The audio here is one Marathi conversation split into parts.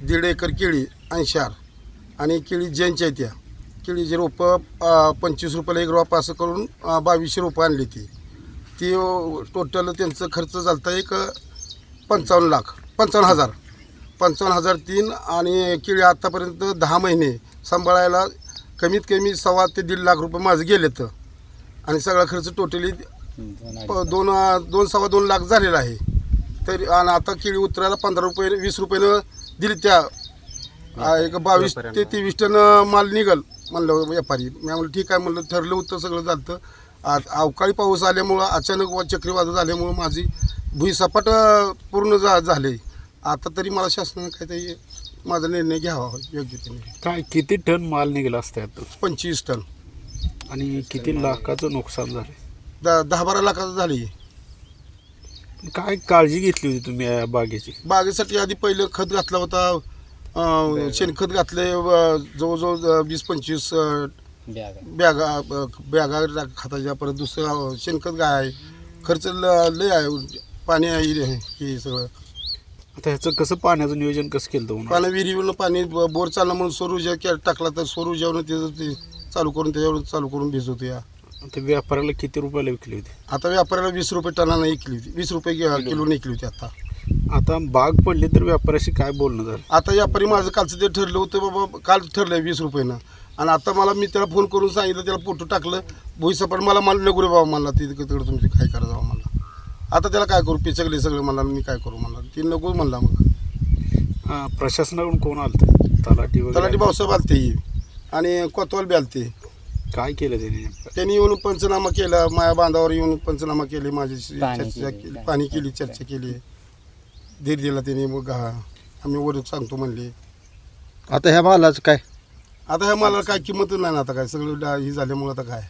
1.5 एकर केळी 80 हार आणि केळी जैनच्या आहेत त्या केळीची रोपं 25 रुपयाला एक रोप असं करून 2200 रोपं आणली ती टोटल त्यांचं खर्च झाला होता एक 55,000 55,003 आणि केळी आत्तापर्यंत 10 महिने सांभाळायला कमीत कमी 1.25 ते 1.5 लाख रुपये माझं गेलेत आणि सगळा खर्च टोटली 2.5 लाख झालेला आहे. तर आणि आता केळी उतरायला 15 रुपये 20 रुपयानं दिली त्या एक 22 ते 23 टन माल निघल म्हणलं व्यापारी. मी म्हणलं ठीक आहे म्हणलं ठरलं होतं सगळं झालं. आज अवकाळी पाऊस आल्यामुळं अचानक चक्रीवादळ झाल्यामुळं माझी भुईसपाट पूर्ण झाले. आता तरी मला शासनानं काहीतरी माझा निर्णय घ्यावा योग्यतेने. काय किती टन माल निघाला असता यातून? 25 टन. आणि किती लाखाचं नुकसान झालं? 10-12 लाखाचं झाली. काय काळजी घेतली होती तुम्ही या बागेची? बागेसाठी आधी पहिलं खत घातला होता, शेणखत घातले जवळजवळ 20-25 बॅगा खताच्या. परत दुसरं शेणखत काय आहे, खर्च लय आहे, पाणी आहे हे सगळं. आता ह्याचं कसं पाण्याचं नियोजन कसं केलं होतं? पाणी विहिरीवरून पाणी बोर चालला म्हणून सौर ऊर्जा टाकला तर सौर ऊर्जावरून त्याचं ते चालू करून भिजवतो या. आता व्यापाऱ्याला किती रुपयाला विकली होती? आता व्यापाऱ्याला 20 रुपये टनानं विकली होती, 20 रुपये किलोने विकली होती. आता बाग पडली तर व्यापाऱ्याशी काय बोलणं झालं? आता व्यापारी माझं कालचं ते ठरलं होतं बाबा, काल ठरलं 20 रुपयानं. आणि आता मी त्याला फोन करून सांगितलं, त्याला फोटो टाकलं भुईसपाट. मला नको रे बाबा म्हणला, तिकडं तुमची काय करा जावं म्हणला. आता त्याला काय करू, पिचकले सगळं म्हणला, मी काय करू म्हणला. ती नको म्हणला. मग प्रशासनाकडून कोण आलं? तलाठी भाऊसाहेब आलते आणि कोतवाल बी आलते. काय केलं त्यांनी येऊन पंचनामा केला, माया बांधावर येऊन पंचनामा केले, माझी चर्चा केली, पाणी केली, चर्चा केली, धीर दिला त्यांनी. मग आम्ही वर सांगतो म्हणले. आता ह्या मालाचं काय? आता ह्या मला काय किंमत नाही ना. आता काय सगळं ही झाल्यामुळं आता काय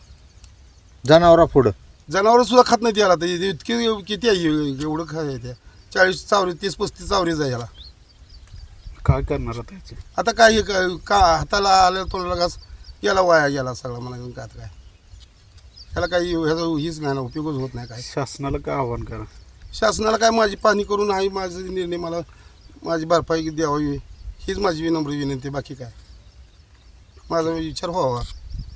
जनावरा पुढं जनावरं सुद्धा खात नाही याला. तर इतके किती आहे एवढं काय त्या 40 चावरी 30-35 चावरीच आहे याला. काय करणार आता याचं? आता काय का हाताला आल्या तोंडाला घास याला वाया गेला सगळा मला काय. आता काय याला काही ह्याचा हीच नाही ना, उपयोगच होत नाही काय. शासनाला काय आव्हान करा? शासनाला काय माझी पाहणी करून आहे, माझा निर्णय मला माझी भरपाई द्यावी हीच माझी विनम्र विनंती. बाकी काय माझा विचार व्हावा.